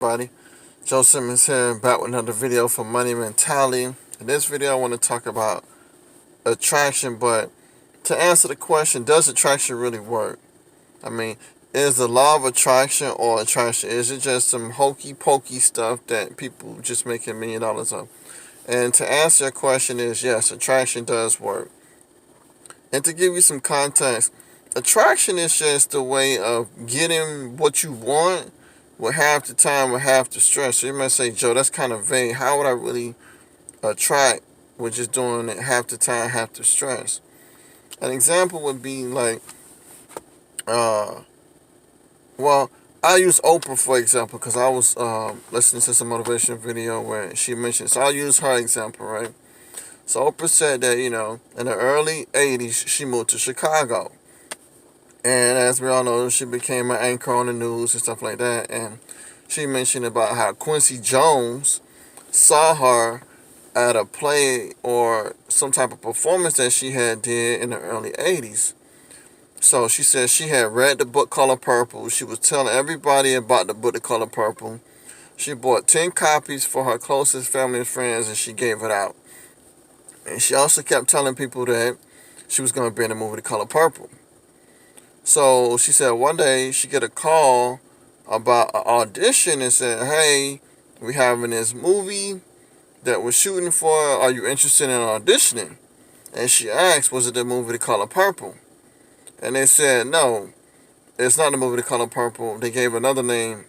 everybody? Joe Simmons here, back with another video for Money Mentality. In this video, I want to talk about attraction, but to answer the question, does attraction really work? I mean, is the law of attraction or attraction, is it just some hokey pokey stuff that people just make $1,000,000 of? And to answer your question is yes, attraction does work. And to give you some context, attraction is just a way of getting what you want with half the time, with half the stress. So you might say, Joe, that's kind of vague. How would I really attract with just doing it half the time, half the stress? An example would be like, well, I use Oprah for example because I was listening to some motivational video where she mentioned. So I'll use her example, right? So Oprah said that, in the early 80s, she moved to Chicago. And as we all know, she became an anchor on the news and stuff like that. And she mentioned about how Quincy Jones saw her at a play or some type of performance that she had did in the early 80s. So she said she had read the book Color Purple. She was telling everybody about the book The Color Purple. She bought 10 copies for her closest family and friends, and she gave it out. And she also kept telling people that she was going to be in the movie The Color Purple. So she said one day she get a call about an audition and said, hey, we having this movie that we're shooting for. Are you interested in auditioning? And she asked, was it the movie The Color Purple? And they said, no, it's not the movie The Color Purple. They gave another name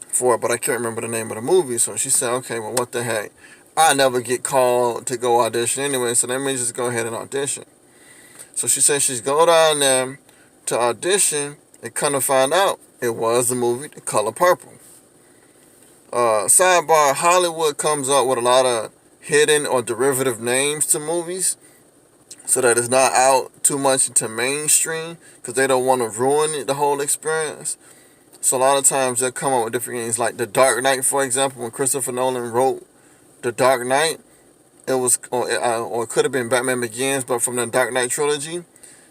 for it, but I can't remember the name of the movie. So she said, okay, well, what the heck? I never get called to go audition anyway, so let me just go ahead and audition. So she said she's go down there to audition and come to find out it was the movie The Color Purple. Sidebar, Hollywood comes up with a lot of hidden or derivative names to movies so that it's not out too much into mainstream because they don't want to ruin the whole experience. So a lot of times they'll come up with different things like The Dark Knight, for example. When Christopher Nolan wrote The Dark Knight, it was, or it could have been Batman Begins, but from the Dark Knight trilogy,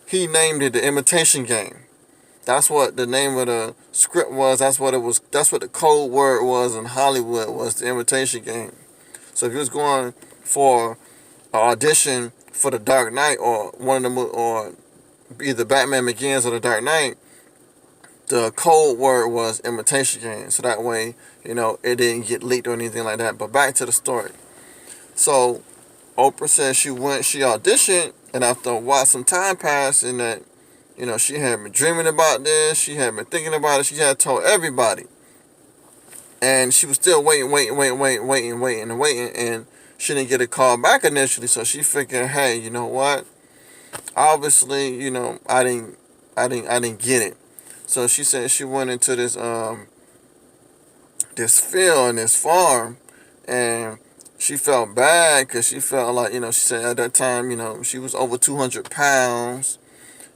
he named it The Imitation Game. That's what the name of the script was. That's what it was. That's what the code word was in Hollywood, was The Imitation Game. So if you was going for an audition for The Dark Knight or one of the, or either Batman Begins or The Dark Knight, the code word was Imitation Game. So that way, it didn't get leaked or anything like that. But back to the story. So Oprah said she auditioned, and after a while, some time passed, and that, she had been dreaming about this, she had been thinking about it, she had told everybody. And she was still waiting, and she didn't get a call back initially, so she figured, hey, you know what? Obviously, I didn't get it. So she said she went into this field and this farm, and she felt bad because she felt like, she said at that time, she was over 200 pounds,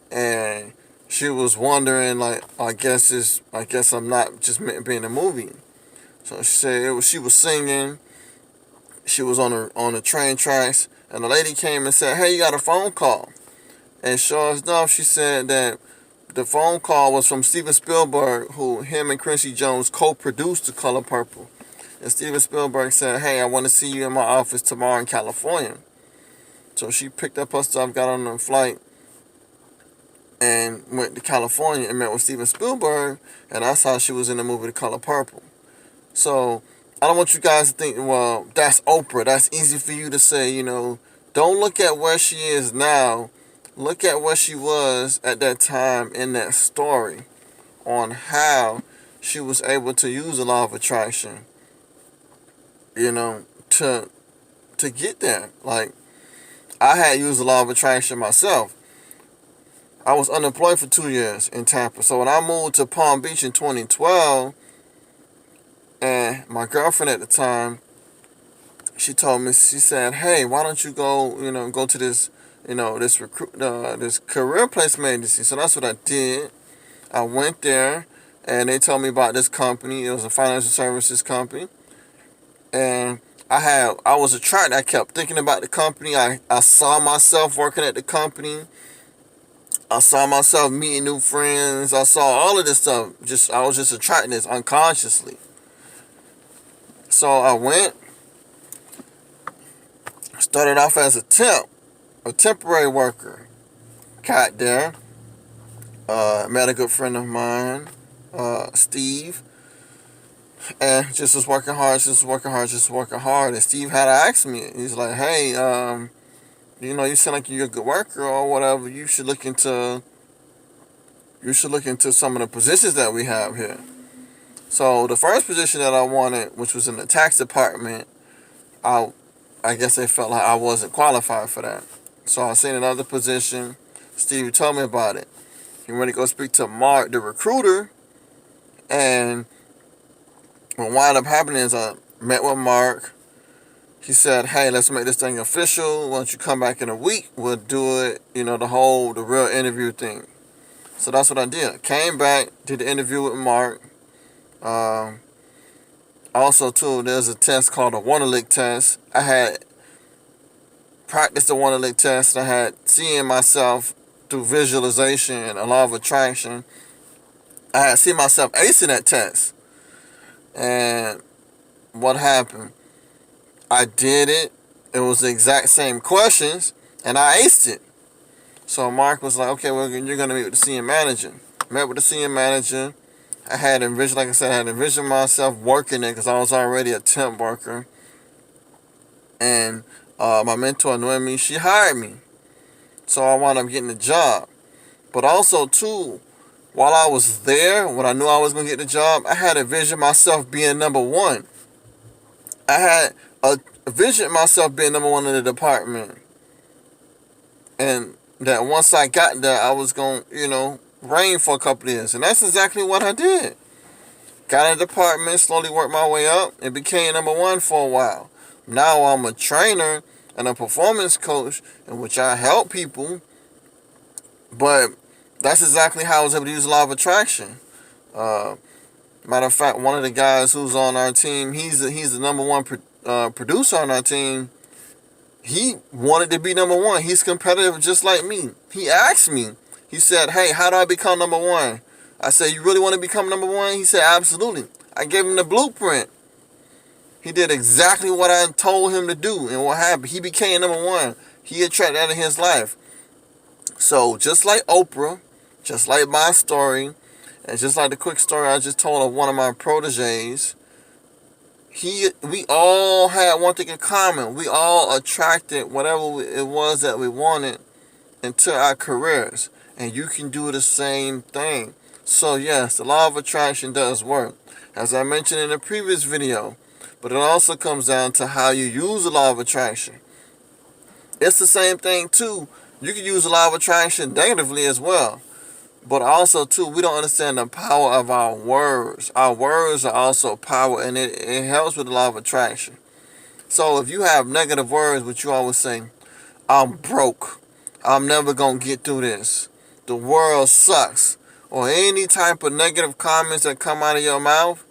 and she was wondering, like, I guess I'm not just meant to be in a movie. So she said she was singing, she was on the train tracks, and the lady came and said, hey, you got a phone call. And sure enough, she said that the phone call was from Steven Spielberg, who him and Quincy Jones co-produced The Color Purple. And Steven Spielberg said, hey, I want to see you in my office tomorrow in California. So she picked up her stuff, got on a flight, and went to California and met with Steven Spielberg. And that's how she was in the movie The Color Purple. So I don't want you guys to think, well, that's Oprah. That's easy for you to say, Don't look at where she is now. Look at where she was at that time in that story on how she was able to use the law of attraction, to get there. Like, I had used the law of attraction myself. I was unemployed for 2 years in Tampa. So when I moved to Palm Beach in 2012, and my girlfriend at the time, she told me, she said, hey, why don't you go to this, this career placement agency. So that's what I did. I went there, and they told me about this company. It was a financial services company. And I was attracted. I kept thinking about the company. I saw myself working at the company. I saw myself meeting new friends. I saw all of this stuff. I was just attracting this unconsciously. So I went, started off as a temporary worker. Got there, met a good friend of mine, Steve, and just was working hard, And Steve had to ask me. He's like, "Hey, you seem like you're a good worker or whatever. You should look into some of the positions that we have here." So the first position that I wanted, which was in the tax department, I guess they felt like I wasn't qualified for that. So I seen another position. Steve told me about it. He went to go speak to Mark, the recruiter, and what wound up happening is I met with Mark. He said, "Hey, let's make this thing official. Why don't you come back in a week? We'll do it, the real interview thing." So that's what I did. Came back, did the interview with Mark. Also, too, there's a test called a Wonderlic test. I had practiced the Wonderlic test. I had seeing myself through visualization and a law of attraction. I had seen myself acing that test. And what happened? I did it. It was the exact same questions, and I aced it. So Mark was like, "Okay, well, you're going to meet with the senior manager." Met with the senior manager. I had envisioned myself working there because I was already a temp worker. And my mentor knew me. She hired me. So I wound up getting the job. But also, too, while I was there, when I knew I was going to get the job, I had envisioned myself being number one. I had envisioned myself being number one in the department. And that once I got there, I was going to, reign for a couple of years. And that's exactly what I did. Got in the department, slowly worked my way up, and became number one for a while. Now I'm a trainer and a performance coach in which I help people. But that's exactly how I was able to use the law of attraction. Matter of fact, one of the guys who's on our team, he's the number one producer on our team. He wanted to be number one. He's competitive just like me. He asked me. He said, "Hey, how do I become number one?" I said, "You really want to become number one?" He said, "Absolutely." I gave him the blueprint. He did exactly what I told him to do. And what happened? He became number one. He attracted that in his life. So just like Oprah, just like my story, and just like the quick story I just told of one of my proteges, we all had one thing in common. We all attracted whatever it was that we wanted into our careers. And you can do the same thing. So yes, the law of attraction does work, as I mentioned in the previous video. But it also comes down to how you use the law of attraction. It's the same thing too. You can use the law of attraction negatively as well. But also too, we don't understand the power of our words. Our words are also power, and it helps with the law of attraction. So if you have negative words, which you always say, "I'm broke. I'm never going to get through this. The world sucks," or any type of negative comments that come out of your mouth.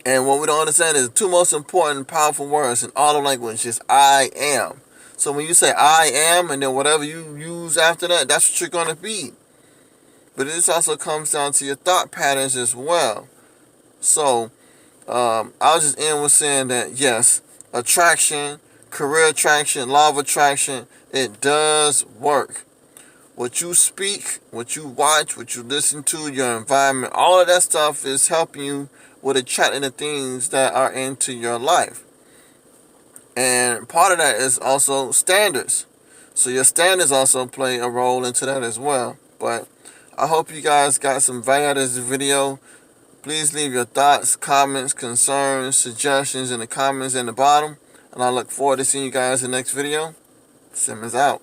And what we don't understand is the two most important powerful words in all the language is "I am." So when you say "I am," and then whatever you use after that, that's what you're going to be. But this also comes down to your thought patterns as well. So I'll just end with saying that yes, attraction, career attraction, law of attraction, it does work. What you speak, what you watch, what you listen to, your environment, all of that stuff is helping you with attracting the things that are into your life. And part of that is also standards. So your standards also play a role into that as well. But I hope you guys got some value out of this video. Please leave your thoughts, comments, concerns, suggestions in the comments in the bottom. And I look forward to seeing you guys in the next video. Simmons out.